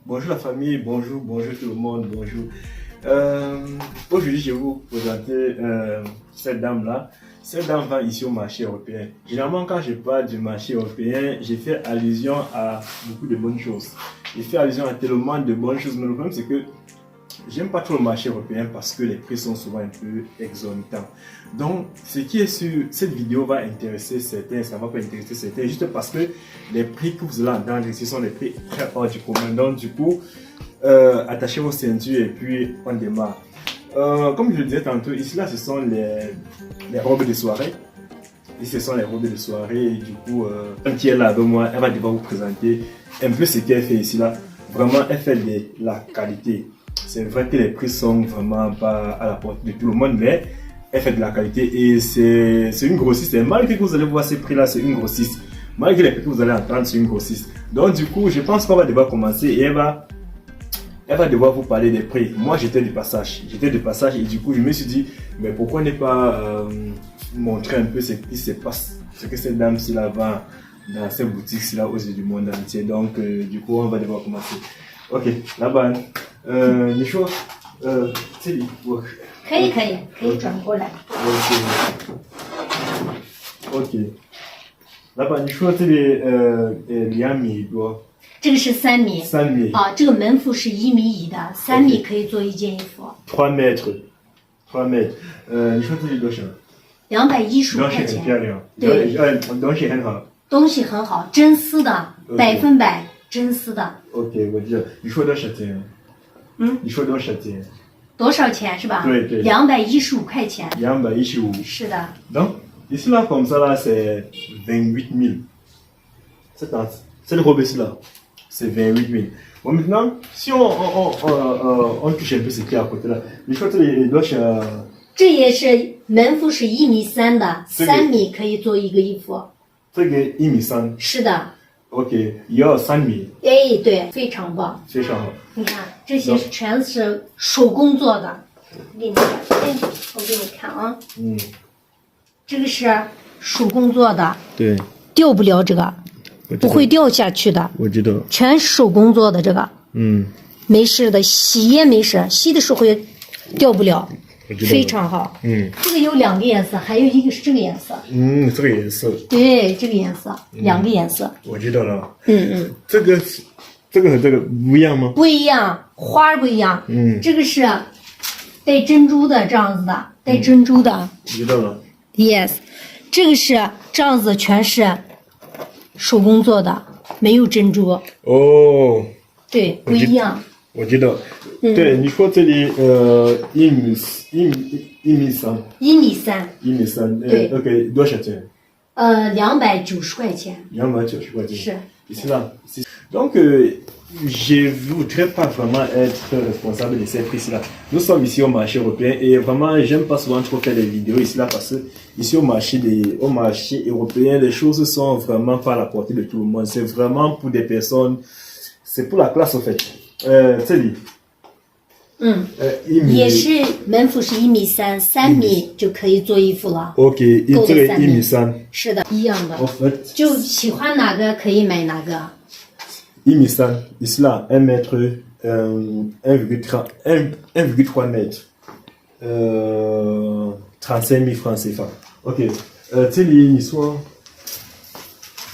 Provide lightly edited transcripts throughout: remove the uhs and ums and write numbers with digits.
bonjour la famille, bonjour tout le monde, bonjour. Aujourd'hui, je vais vous présenter cette dame-là. Cette dame va ici au marché européen. Généralement, quand je parle du marché européen, j'ai fait allusion à beaucoup de bonnes choses. J'ai fait allusion à tellement de bonnes choses, mais le problème c'est que j'aime pas trop le marché européen parce que les prix sont souvent un peu exorbitants. Donc, ce qui est sur cette vidéo va intéresser certains, ça va pas intéresser certains, juste parce que les prix que vous allez entendre ici sont des prix très hors du commun. Donc, du coup, attachez vos ceintures et puis on démarre. Comme je le disais tantôt, ici là, ce sont les robes de soirée. Ici, ce sont les robes de soirée. Et du coup, quand qui est là avec moi, elle va devoir vous présenter un peu ce qu'elle fait ici là. Vraiment, elle fait de la qualité. C'est vrai que les prix sont vraiment pas à la portée de tout le monde, mais elle fait de la qualité et c'est une grossiste. Et malgré que vous allez voir ces prix là, c'est une grossiste. Malgré les prix que vous allez entendre, c'est une grossiste. Donc du coup, je pense qu'on va devoir commencer et elle va devoir vous parler des prix. Moi, j'étais de passage et du coup, je me suis dit, mais pourquoi ne pas montrer un peu ce qui se passe, ce que cette dame-ci là vend dans ces boutiques là aux yeux du monde entier. Donc du coup, on va devoir commencer. OK, là-bas, 你说这里我可以转过来。 OK， 老板，你说这里2米多，这个是3米。3米啊，这个门幅是1米1的，3米可以做一件衣服。3 mètres， 3 mètres。你说这里多少？215块东西很漂钱。亮，对，东西很好。东西很好，真丝的，100%真丝的。 OK， 我知道。你说多少钱？你说多少钱？多少钱是吧？对对。215块钱。215。是的。 Donc ici là comme ça là c'est 28 000. Cette robe ici là c'est 28 000. Bon maintenant si on touche un peu ce qui est à côté là,你说这里多少？这也是门幅是1米3的，3米可以做一个衣服。这个1米3。是的。 OK， 也要3米。哎，对，非常棒，非常好。你看，这些全是手工做的。给你看，我给你看啊。这个是手工做的。对。掉不了这个，不会掉下去的。我知道。全是手工做的这个。没事的，洗也没事，洗的时候也掉不了。 非常好，这个有2个颜色，还有一个是这个颜色，这个颜色，对，这个颜色，2个颜色，我知道了，这个和这个不一样吗？不一样，花不一样，这个是带珍珠的这样子的，带珍珠的，我知道了 ，yes， 这个是这样子，全是手工做的，没有珍珠，哦，对，不一样。 我知道，对，你说这里1米3，1米3，1米3，对 ，OK， 多少钱？290块钱。290块钱。是。Ici là. Donc je voudrais pas vraiment être responsable de ces prix-là. Nous sommes ici au marché européen et vraiment j'aime pas souvent trop faire des vidéos ici là parce que ici au marché européen les choses sont vraiment pas à la portée de tout le monde. C'est vraiment pour des personnes, c'est pour la classe en fait. 这里，也是门幅是1米3，3米就可以做衣服了。OK， 这个1米3，是的，一样的。就喜欢哪个可以买哪个。1米3，ici là 1 mètre 1,3 mètres， 35 000 francs CFA。OK， 这里你说，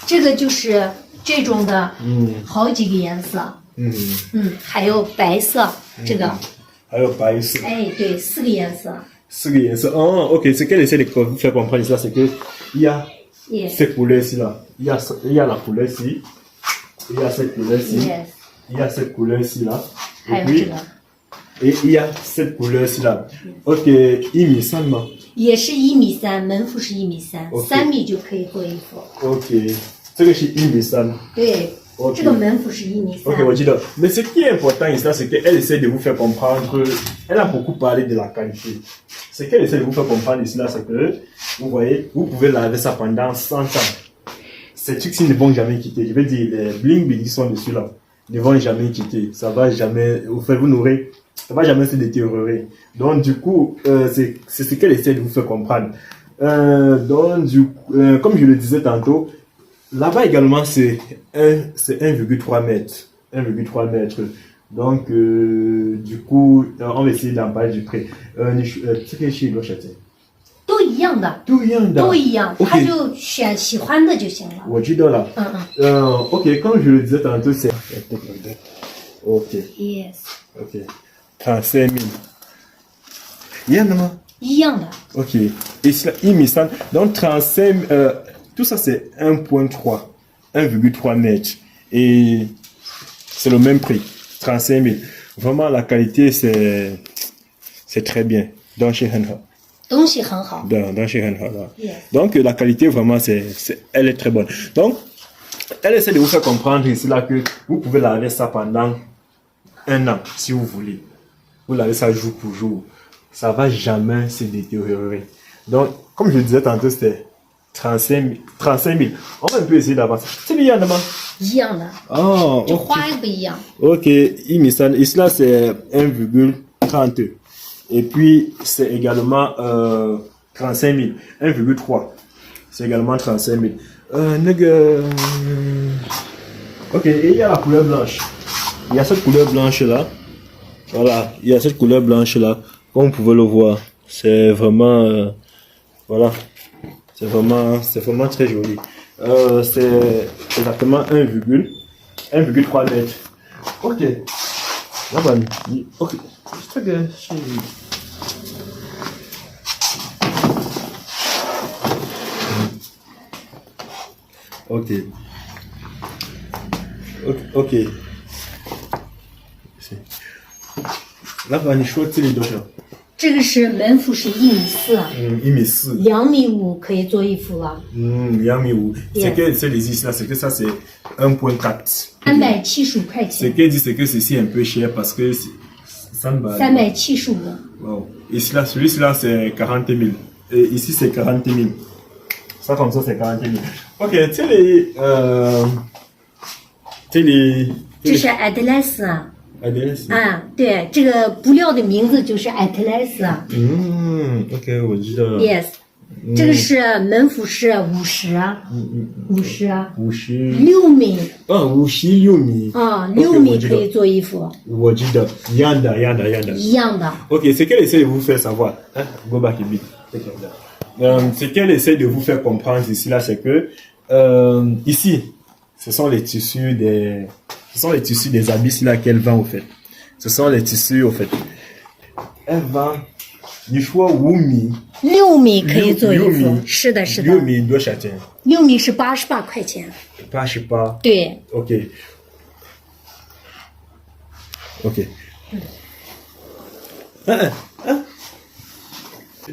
这个就是这种的，好几个颜色。 还有白色，这个，还有白色，哎，对，4个颜色，4个颜色，哦 ，OK， ce qu'elle essaie de faire comprendre ici, c'est que il y a cette couleur ici là, il y a la couleur ici, il y a cette couleur ici, il y a cette couleur ici là, et puis et il y a cette couleur ici là, OK， 1米3吗？也是1米3，门幅是1米3，3米就可以做衣服。OK， 这个是1米3。对。 Okay. 这个门幅是1米3。 OK， 我知道。Mais ce qui est important ici, c'est qu'elle essaie de vous faire comprendre. Elle a beaucoup parlé de la qualité. Ce qu'elle essaie de vous faire comprendre ici, là, c'est que, vous voyez, vous pouvez laver ça pendant 100 ans. Ces trucs-ci ne vont jamais quitter. Je veux dire, les bling-bling qui sont dessus là, ne vont jamais quitter. Ça va jamais, vous nourrir. Ça va jamais se détériorer. Donc, du coup, c'est ce qu'elle essaie de vous faire comprendre. Donc, du coup, comme je le disais tantôt, là-bas également, c'est 1,3 mètres. 1,3 mètres. Donc, du coup, on va essayer d'emballer du prix. 这个是多少钱？都一样的，都一样的。都一样， OK 他就选喜欢的就行了。我知道了。OK, comme je le disais tantôt, c'est. OK. Yes， OK. 35 000. 一样的吗？一样的。 OK. Et cela, il me semble. Donc, 35 tout ça, c'est 1,3. 1,3 mètres. Et c'est le même prix. 35 000. Vraiment, la qualité, c'est très bien. Donc, chez Henha. 东西很好。Dans chez Henha, là. Yes. Donc, la qualité, vraiment, elle est très bonne. Donc, elle essaie de vous faire comprendre ici, là, que vous pouvez laver ça pendant 1 an, si vous voulez. Vous lavez ça jour pour jour. Ça va jamais se détériorer. Donc, comme je le disais tantôt, c'était 35 000. On va un peu essayer d'avancer. C'est bien, demain. 一样的， Oh, 就 ok. 花不一样。 Ok, ici là c'est 1,30. Et puis c'est également 35 000. 1,3. C'est également 35 000. Ok, et il y a la couleur blanche. Il y a cette couleur blanche là. Voilà, il y a cette couleur blanche là. Comme vous pouvez le voir. C'est vraiment. Voilà. C'est vraiment très joli. C'est exactement 1,3 mètres. Ok. Là-bas, ok. C'est très Ok. Ok. Là-bas,你说这里多少？这个是门幅是1.4米， 1,4 米。 2.5米可以做衣服了。 2,5 米。 C'est que c'est les ici là, c'est que ça c'est 1,4. 375块 Ce 钱。 qu'elle dit, c'est que ceci est un peu cher parce que ça me va. 375。 Wow. Ici là, celui-là c'est 40 000. Et ici c'est 40 000. Ça comme ça c'est 40 000. Ok,这是 Atlas 啊。 Adresse. 啊，对，这个布料的名字就是 Atlas 啊。 OK, 我知道了。 Yes，这个是门幅是50啊，50啊50 ，6米56米。啊，OK， ，6米可以做衣服，我知道，一样的。一样的。 Ok, c'est qu'elle essaie de vous faire savoir. Hein? Go back a bit. Ce qu'elle essaie de vous faire comprendre ici, là, c'est que ici, ce sont les tissus des habits là qu'elle vend au fait. Ce sont les tissus au fait. Elle vend du choix 5米。 6米可以做衣服， 6米 是的，是的。 6米多少钱？ 6米是88块钱。 88. 对， Ok. Ok.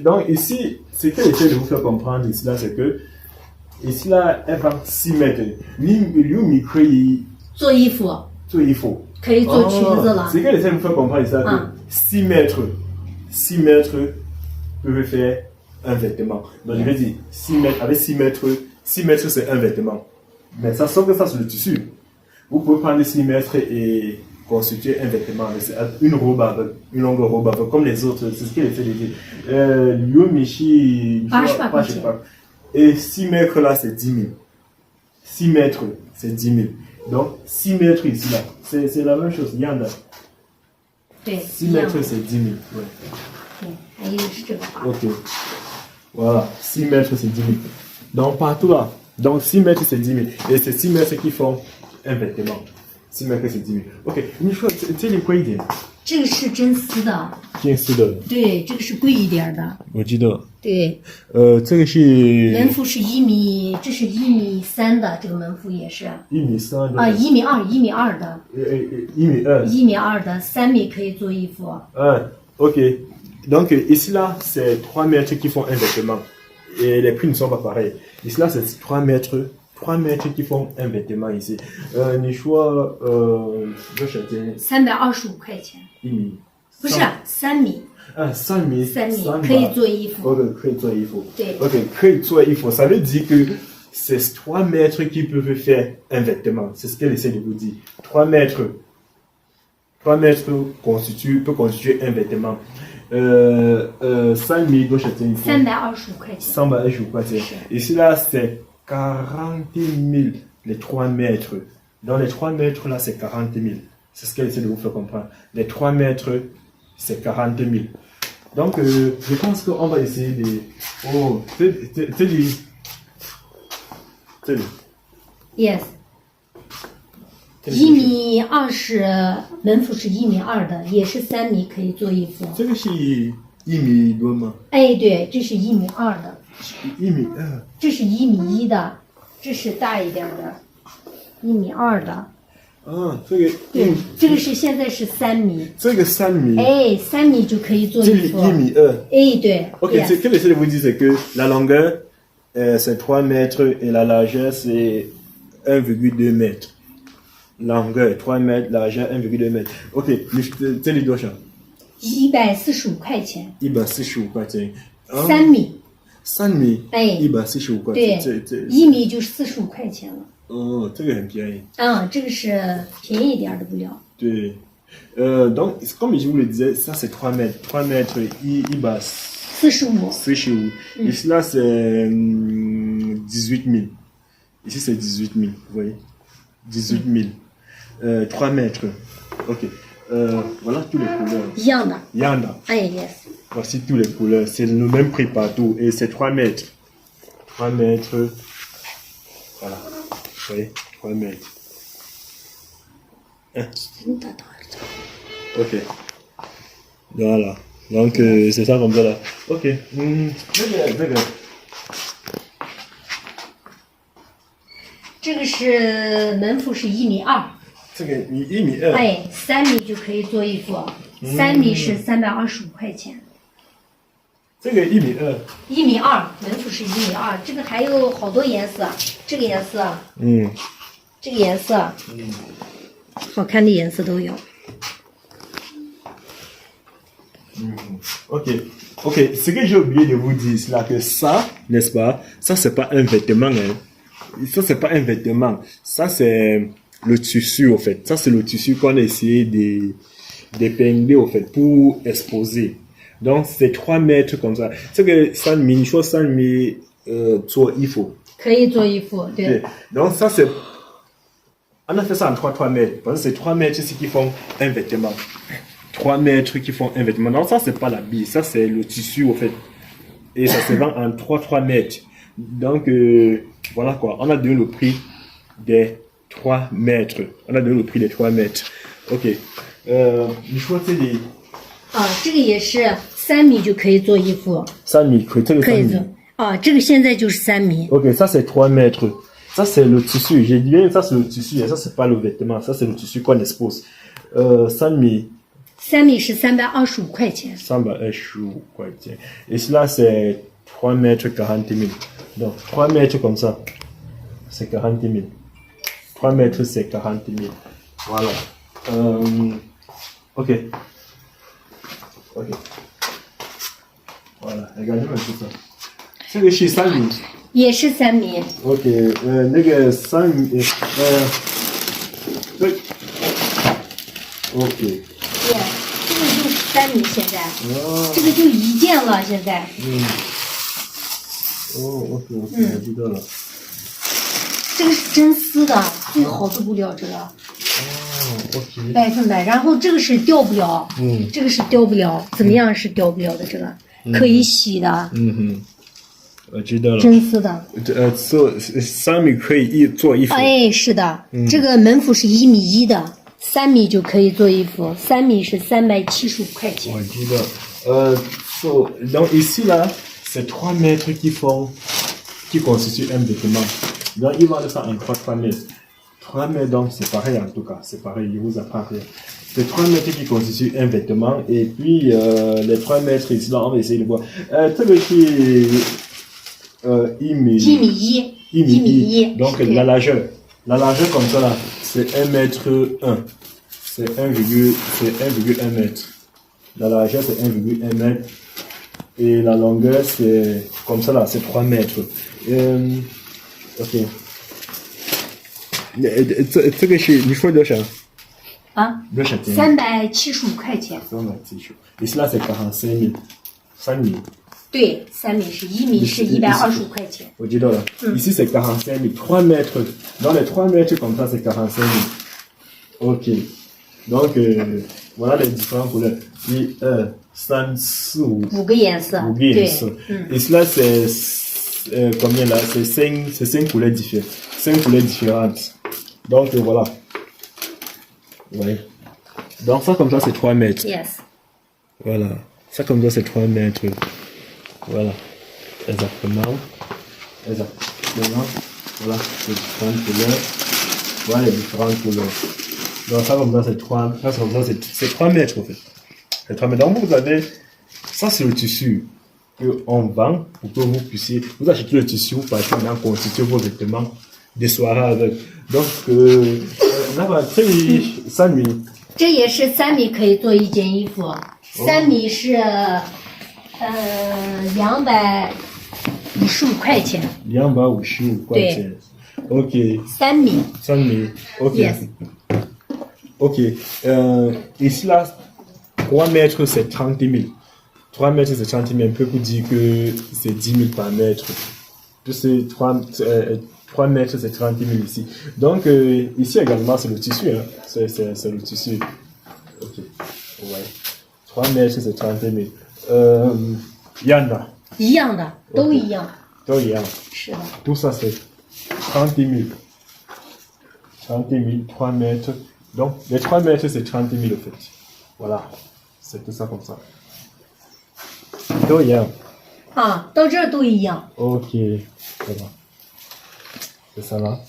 Donc ici, ce qu'elle essaie de vous faire comprendre ici là, c'est que ici là, elle vend 6 mètres. 6米可以做衣服做衣服。可以做裙子了。 Ce qu'elle essaie de vous faire comprendre ici là, que 6 mètres peuvent faire un vêtement. Donc je vais dire 6 mètres, avec 6 mètres c'est un vêtement. Mais ça, sauf que ça c'est le tissu. Vous pouvez prendre 6 mètres et constituer un vêtement avec une robe avec, une longue robe avec, comme les autres. C'est ce qu'elle essaie de dire. Liu Michi, pas. Et 6 mètres là, c'est 10 000. 6 mètres, c'est 10 000. Donc 6 mètres ici là, c'est la même chose. Il y en a. 对， 6 一样 mètres, c'est 10 000. Ouais. 对，还有是这个花。 Ok. Voilà, 6 mètres, c'est 10 000. Donc partout là. Donc 6 mètres, c'est 10 000. Et c'est 6 mètres qui font un vêtement. 6 mètres, c'est 10 000. Ok. 你说这里贵一点。这个是真丝的，真丝的。对，这个是贵一点的。我知道。对。这个是。门幅是1米，这是1.3米的，这个门幅也是。1.3米的。啊，1.2米的。1.2米。1.2米的，3米可以做衣服。Ok. Donc ici là, c'est 3 mètres qui font un vêtement. Et les prix ne sont pas pareils. Ici là, c'est 3 mètres. 3 mètres qui font un vêtement ici. 你说多少钱？325块钱。1米。不是3米。3米。3米可以做衣服。OK, 可以做衣服。对。OK, 可以做衣服. Ça veut dire que c'est 3 mètres qui peuvent faire un vêtement. C'est ce qu'elle essaie de vous dire. 3 mètres. 3 mètres peut constituer un vêtement. 3米多少钱？325块钱。325块钱。Ici là, c'est 40 000 les 3 mètres. Donc les 3 mètres là, c'est 40 000. C'est ce qu'elle essaie de vous faire comprendre. Les 3 mètres, c'est 40 000. Donc, je pense qu'on va essayer de... Oh, Yes. 1.2米是门幅是1.2米的，也是3米可以做衣服。这个是1米多吗？哎，对，这是1.2米的。1.2米。这是1.1米的，这是大一点的，1.2米的。这个对，这个是现在是3米。这个3米。哎，3米就可以做衣服。这里1.2米。哎，对。Ok, ce que j'essaie de vous dire, c'est que la longueur, c'est 3 mètres et la largeur, c'est 1,2 mètres. Longueur 3 mètres, largeur 1,2 mètres. Ok, 这里多少？145块钱。145块钱。3米。3米。哎。145块钱。对，1米就45块钱了。哦，这个很便宜。这个是便宜一点的布料。对。donc, comme je vous le disais, ça c'est 3 mètres. 3 mètres, 45. 45. Ici là c'est 18 000. Ici c'est 18 000, vous voyez. 18 000. 3 mètres. Ok. Voilà tous les couleurs. Yanda. Yes. Voici tous les couleurs. C'est le même prix partout. Et c'est 3 mètres. 3 mètres. Voilà. Vous voyez, 3 mètres. Ok. Voilà. Donc, c'est ça comme ça là. Ok. 这个是门幅是1.2米。这个1.2米。哎，3米就可以做衣服，3米是325块钱。这个1.2米。1.2米，门幅是1.2米。这个还有好多颜色，这个颜色，这个颜色，好看的颜色都有。Ok. Ce que j'ai oublié de vous dire, c'est là que ça, n'est-ce pas? Ça, c'est pas un vêtement, hein. Ça, c'est pas un vêtement. Ça, c'est le tissu, en fait. Ça, c'est le tissu qu'on a essayé d'épingler, en fait, pour exposer. Donc, c'est 3 mètres comme ça. C'est que 3 米，你说3米，做衣服。可以做衣服，对。Donc, ça, c'est... On a fait ça en 3 mètres. Parce que c'est 3 mètres ici qui font un vêtement. 3 mètres qui font un vêtement. Non, ça, c'est pas l'habit. Ça, c'est le tissu, en fait. Et ça se vend en 3 mètres. Donc, voilà quoi. On a donné le prix des 3 mètres. On a donné le prix des 3 mètres. Ok. 你说这里这个也是3米就可以做衣服。3米可以，这个3米。这个现在就是3米。Ok, ça c'est 3 mètres. Ça c'est le tissu. J'ai dit bien, ça c'est le tissu. Et ça c'est pas le vêtement. Ça c'est le tissu qu'on expose. 3米。3米是325块钱。325块钱。Et cela c'est 3 mètres 40 000. Donc 3 mètres comme ça, c'est 40 000. 3 mètres c'est 40 000. Voilà. Ok. Voilà, regardez-moi tout ça. 这个是3米。也是3米。Ok, 那个3米，对。Ok. 这个就是3米，现在。这个就1件了，现在。OK， 我知道了。这个是真丝的，最好的布料，这个。OK。100%，然后这个是吊布料。这个是吊布料，怎么样是吊布料的？这个可以洗的。我知道了。真丝的。做3米可以做衣服。哎，是的，这个门幅是1.1米的，3米就可以做衣服，3米是375块钱。我知道。Donc ici là, c'est 3 mètres qui constituent un vêtement. Donc ils vont le faire en 3 mètres. 3 mètres, donc c'est pareil en tout cas, c'est pareil, je vous apprends rien. C'est 3 mètres qui constituent un vêtement, et puis les 3 mètres ici, là, on va essayer de voir. 这个是1.1米。Donc la largeur comme ça là, c'est 1m1. C'est 1,1 mètre. La largeur c'est 1,1 mètre. Et la longueur c'est comme ça là, c'est 3 mètres. Ok. 这个是你说多少？多少钱？ 375块钱。375。Ici là c'est 45 000. 3 米。对，3米是1米是125块钱。我知道了。Ici c'est 45 000, 3 mètres. Dans les 3 mètres comme ça c'est 45 000. Ok. Donc voilà les différentes couleurs. Et 3, 4, 5个颜色。5个颜色。Et cela c'est combien là? C'est 5 couleurs différentes. 5 couleurs différentes. Donc voilà. Ouais. Donc ça comme ça c'est 3 mètres. Yes. Voilà. Ça comme ça c'est 3 mètres. Voilà. Exactement. Voilà les différentes couleurs. Voilà les différentes couleurs. Donc ça comme ça c'est 3. Ça comme ça c'est 3 mètres en fait. C'est 3 mètres. Donc vous avez. Ça c'est le tissu qu'on vend pour que vous puissiez. Vous achetez le tissu, vous partez maintenant constituer vos vêtements de soirée avec. Donc那么这里3米。这也是3米可以做一件衣服。3米是255块钱。255块钱。OK。3米。3米。OK。Yes. OK. Ici là, 3 mètres c'est 30 000. 3 mètres c'est 30 000. On peut vous dire que c'est 10 000 par mètre. C'est 3 mètres c'est 30 000 ici. Donc ici également c'est le tissu. Hein. C'est le tissu. Ok. Ouais. 3 mètres c'est 30 000. 一样的。一样的，都一样。都一样。是的。Tout ça c'est 30 000. 30 000, 3 mètres. Donc les 3 mètres c'est 30 000 en fait. Voilà. C'est tout ça comme ça. 都一样。啊，到这儿都一样。Ok. Voilà. C'est ça là.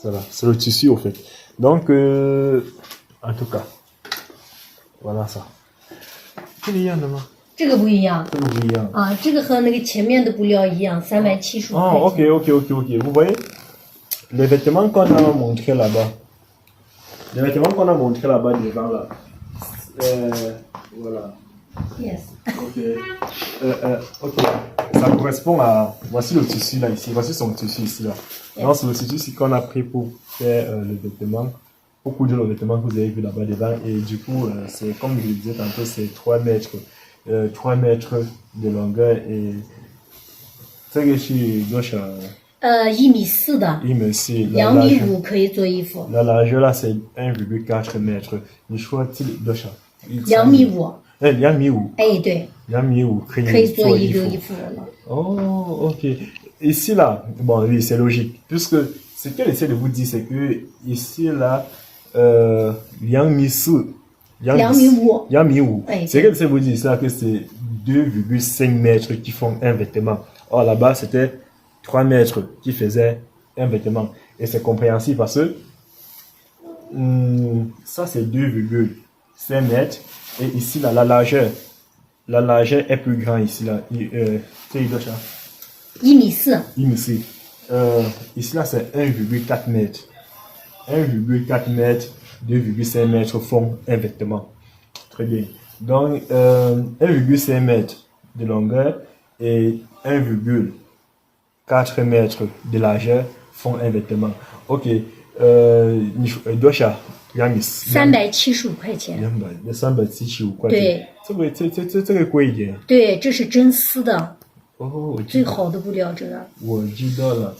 Voilà. C'est le tissu en fait. Donc en tout cas. Voilà ça. 这个一样的吗？这个不一样。这个不一样。啊，这个和那个前面的布料一样，375块钱。Oh, ok. Vous voyez les vêtements qu'on a montrés là-bas. Les vêtements qu'on a montrés là-bas devant là. Voilà. Yes. Ok. Ça correspond à. Voici le tissu là ici. Voici son tissu ici là. Yes. Donc c'est le tissu ici qu'on a pris pour faire le vêtement. Pour coudre le vêtement que vous avez vu là-bas devant. Et du coup, c'est comme je le disais tantôt, c'est 3 mètres. 3 mètres de longueur et. 这个是多少？1米4的。1米4。2米5可以做衣服。La largeur là c'est 1,4 mètres. 你说这里多少？2米5。2米5。哎，对。2米5可以做一个衣服了。Oh, ok. Ici là, bon oui c'est logique. Puisque ce qu'elle essaie de vous dire c'est que ici là, 2米4。2米5。2米5。C'est qu'elle essaie de vous dire ça que c'est 2,5 mètres qui font un vêtement. Or là-bas c'était 3 mètres qui faisaient un vêtement. Et c'est compréhensible parce que ça c'est 2,5 mètres. Et ici là, la largeur est plus grande ici là. C'est 1米4。1米4。Ici là c'est 1,4 mètres. 1,4 mètres, 2,5 mètres font un vêtement. Très bien. Donc 1,5 mètres de longueur et 1,4 mètres de largeur font un vêtement. Ok. 多少？375块钱。375块钱。对，这个贵一点。对，这是真丝的。哦，最好的布料这个。我知道了。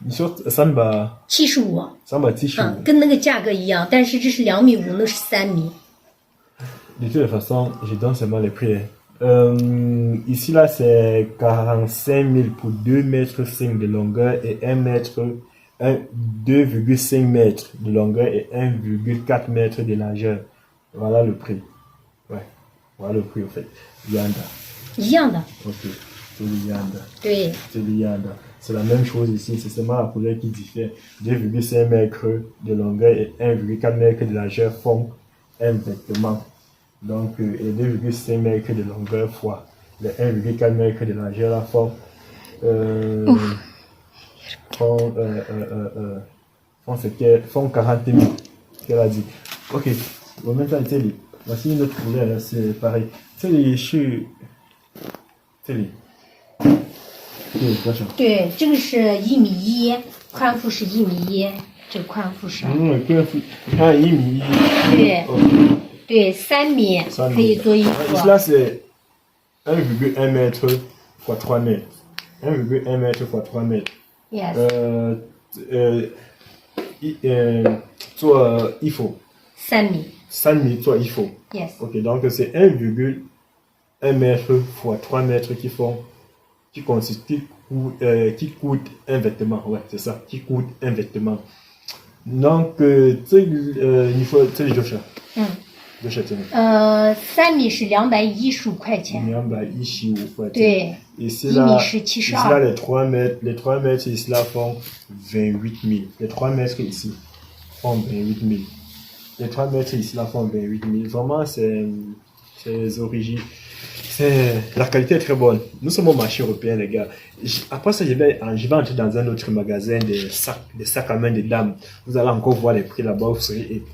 你说375。375。跟那个价格一样，但是这是2米5，那是3米。De toute façon, je donne seulement les prix. Ici là c'est 45 000 pour 2 mètres 5 de longueur et 2,5 mètres de longueur et 1,4 mètres de largeur. Voilà le prix. Ouais, voilà le prix en fait. Yanda. 一样的。Ok, c'est le yanda. 对。C'est le yanda. C'est la même chose ici, c'est seulement la couleur qui diffère. 2,5 mètres de longueur et 1,4 mètres de largeur font un vêtement. Donc, les 2,5 mètres de longueur fois les 1,4 mètres de largeur là font 40 000 qu'elle a dit. Ok, bon maintenant Télé. Voici une autre couleur, c'est pareil. Télé, Télé. 对，这个是1米1，宽幅是1米1，这个宽幅是。宽幅，你看1米1。对。对，3米可以做衣服。 Ici là c'est 1,1 mètre fois 3 mètres. 1,1 mètre fois 3 mètres. Yes. 做衣服。3米。3米做衣服。Yes. Ok, donc c'est 1,1 mètre fois 3 mètres qui coûte un vêtement. Ouais, c'est ça, qui coûte un vêtement. Donc, il faut, Joshua. Joshua, 3米是215块钱。215块钱。对。Ici 1米是72。Ici là, les 3 mètres ici là font 28 000. Les 3 mètres ici font 28 000. Les 3 mètres ici là font 28 000. Vraiment, c'est origines. La qualité est très bonne. Nous sommes au marché européen, les gars. Après ça, je vais entrer dans un autre magasin des sacs à main des dames. Vous allez encore voir les prix là-bas.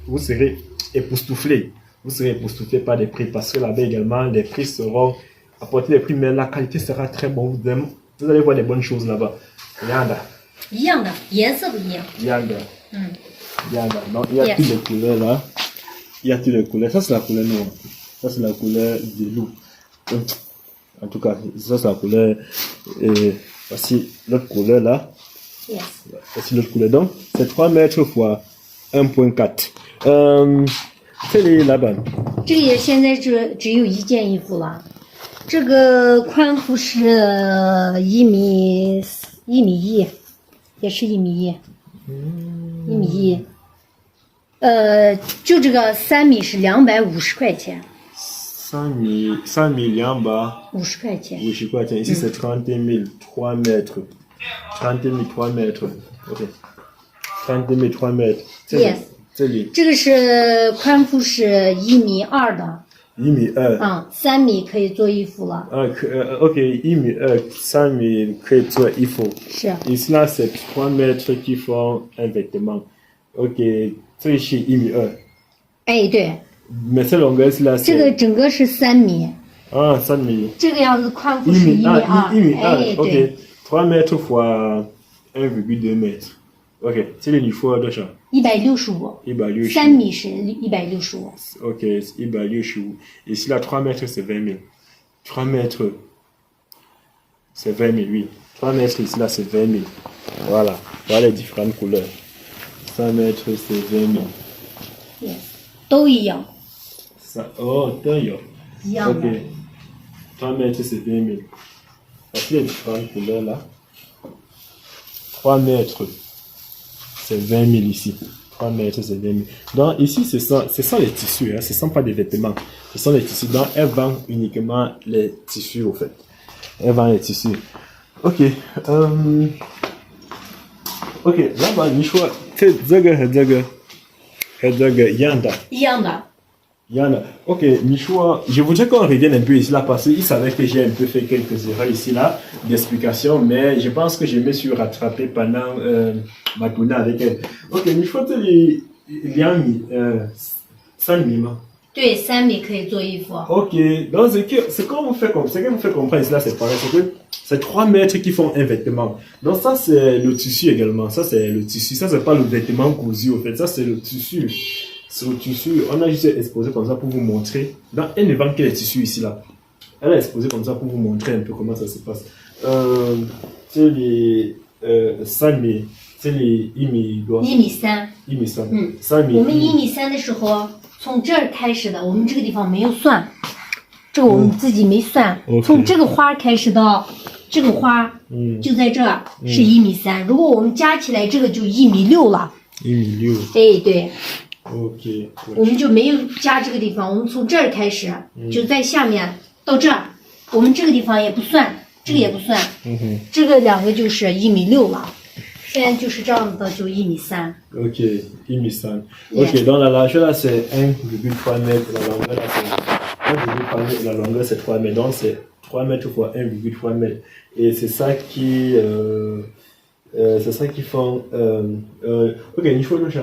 Vous serez époustouflés. Vous serez époustouflés par les prix parce que là-bas également, les prix seront apportés les prix, mais la qualité sera très bonne. Vous allez voir des bonnes choses là-bas. Yanda. 一样的，颜色不一样。 Yanda. Yanda. Donc, il y a toutes les couleurs là. Il y a toutes les couleurs. Ça, c'est la couleur noire. Ça, c'est la couleur du loup. En tout cas, ça, c'est la couleur. Voici l'autre couleur là. Yes. Voici l'autre couleur. Donc, c'est 3 mètres fois 1,4. 这里老板，这里现在只有1件衣服了。这个宽幅是1米1，也是1米1，1米1。就这个3米是250块钱。3米250块钱。50块钱。Ici c'est 30 000 3 mètres. 30 000 3 mètres. OK. 30 000 3 mètres. Yes. 这里。这个是宽幅是1米2的。1米2。3米可以做衣服了。OK, 1米2 3米可以做衣服。是。Ici là c'est 3 mètres qui font un vêtement. OK, 这里是1米2。哎，对。Mais cette longueur là, 这个整个是3米。3米。这个样子宽幅是1米2。1米2。OK, 3 mètres fois 1,2 mètres. OK, 这里你付了多少？165。3米是165。OK, 165. Ici là, 3 mètres c'est 20 000. 3 mètres c'est 20 000, oui. 3 mètres ici là c'est 20 000. Voilà, voilà les différentes couleurs. 3 mètres c'est 20 000. Yes. 都一样。都有。一样的。 OK. 3 mètres c'est 20 000. Voici les différentes couleurs là. 3 mètres c'est 20 000 ici. 3 mètres c'est 20 000. Donc ici ce sont les tissus, hein. Ce ne sont pas des vêtements. Ce sont les tissus. Donc elle vend uniquement les tissus au fait. Elle vend les tissus. OK. OK. Là-bas,你说这个和这个一样的。一样的。 Yana, ok, Michoua, je voudrais qu'on revienne un peu ici là parce qu'il savait que j'ai un peu fait quelques erreurs ici là d'explication, mais je pense que je me suis rattrapé pendant ma tournée avec elle. Ok, Michoua, tu as mis 3 米吗？ 对，3米可以做衣服。 Ok, donc ce qu'on vous fait comprendre ici là, c'est pareil, c'est que c'est 3 mètres qui font un vêtement. Donc ça c'est le tissu également, ça c'est le tissu, ça c'est pas le vêtement cousu au fait, ça c'est le tissu. Sur le tissu, on a juste exposé comme ça pour vous montrer. Donc, elle ne vend que les tissus ici là. Elle a exposé comme ça pour vous montrer un peu comment ça se passe. C'est les 3米，这里1米多。1米3。1米3。3米。我们1米3的时候，从这儿开始的，我们这个地方没有算，这个我们自己没算。从这个花开始到这个花，就在这儿是1米3。如果我们加起来，这个就1米6了。1米6。哎，对。 OK， 我们就没有加这个地方，我们从这儿开始，就在下面到这儿，我们这个地方也不算，这个也不算，这个2个就是1米6了。现在就是这样子的，就1米3。OK， 1米3。OK， donc la largeur là c'est 1,3 mètres, la longueur là c'est 1,3 mètres, la longueur c'est 3 mètres, donc c'est 3 mètres fois 1,3 mètres. Et c'est ça qui font. OK， 你说多少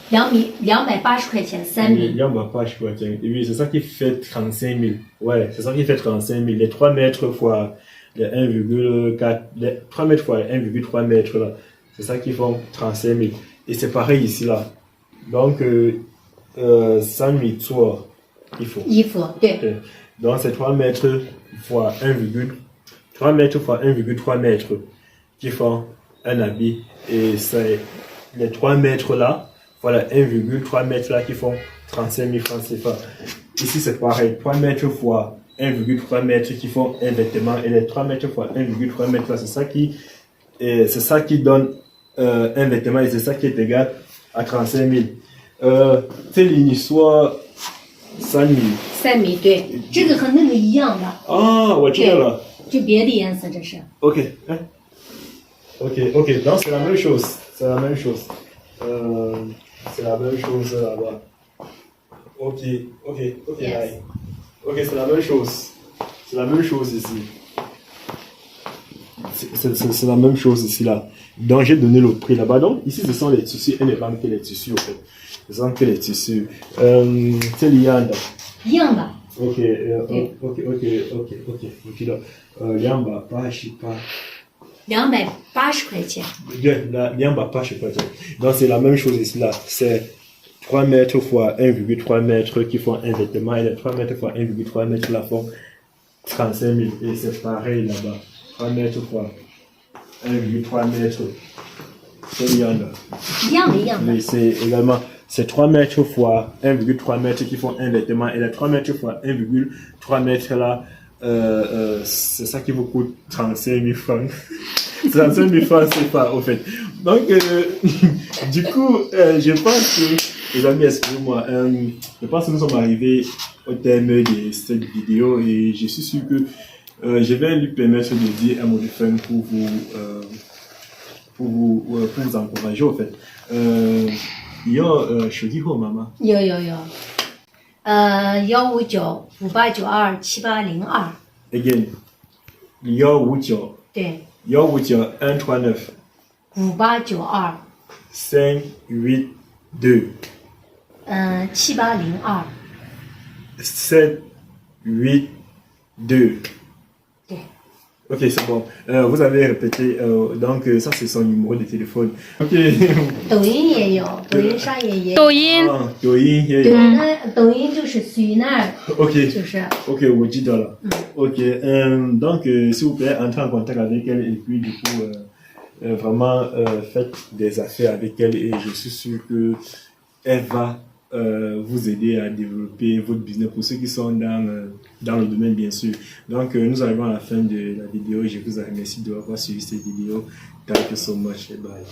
？2米280块钱，3米。280块钱，oui, c'est ça qui fait 35 000. Ouais, c'est ça qui fait 35 000. Les 3 mètres fois les 1,4, les 3 mètres fois 1,3 mètres là, c'est ça qui font 35 000. Et c'est pareil ici là. Donc, 3米做衣服，对。对。Donc c'est 3 mètres fois 3 mètres fois 1,3 mètres qui font un habit. Et c'est les 3 mètres là, voilà 1,3 mètres là qui font 35 000 francs CFA. Ici c'est pareil, 3 mètres fois 1,3 mètres qui font un vêtement. Et les 3 mètres fois 1,3 mètres là, c'est ça qui donne un vêtement et c'est ça qui est égal à 35 000. C'est l'histoire 3 000。3 000，对，这个和那个一样的。啊，我知道了。就别的颜色，这是。OK， OK， donc c'est la même chose， c'est la même chose， c'est la même chose là-bas。OK， Yes. OK， c'est la même chose， c'est la même chose ici。C'est la même chose ici là. Donc j'ai donné le prix là-bas. Donc ici ce sont les tissus, elle ne vend que les tissus en fait. Ce sont que les tissus. C'est l'Yanda. Yanda. Ok. Yamba pas, je sais pas. 280块钱。Yamba pas, je sais pas. Donc c'est la même chose ici là. C'est 3 mètres fois 1,3 mètres qui font un vêtement et les 3 mètres fois 1,3 mètres là font 35 000. Et c'est pareil là-bas. 3 mètres fois 1,3 mètres. C'est Yanda. Mais c'est également, c'est 3 mètres fois 1,3 mètres qui font un vêtement et les 3 mètres fois 1,3 mètres là, c'est ça qui vous coûte 35 000 francs. 35 000 francs, c'est pas au fait. Donc, du coup, je pense que, les amis, excusez-moi, je pense que nous sommes arrivés au terme de cette vidéo et je suis sûr que je vais lui permettre de dire un mot de fin pour vous encourager au fait. Yo, je dis quoi, maman? Yo. 159-5892-7802。Again, 159. 对。159 139 5892。582 7802。 782. Ouais. Ok, c'est bon. Vous avez répété, donc ça c'est son numéro de téléphone. Ok. 抖音也有，抖音上也有。抖音。抖音也有。抖音就是随那。Ok. 就是。Ok, 我知道了。Ok, donc s'il vous plaît, entrez en contact avec elle et puis du coup, vraiment faites des affaires avec elle et je suis sûr que elle va vous aider à développer votre business pour ceux qui sont dans le domaine bien sûr. Donc nous arrivons à la fin de la vidéo. Je vous remercie d'avoir suivi cette vidéo. Thank you so much. Bye.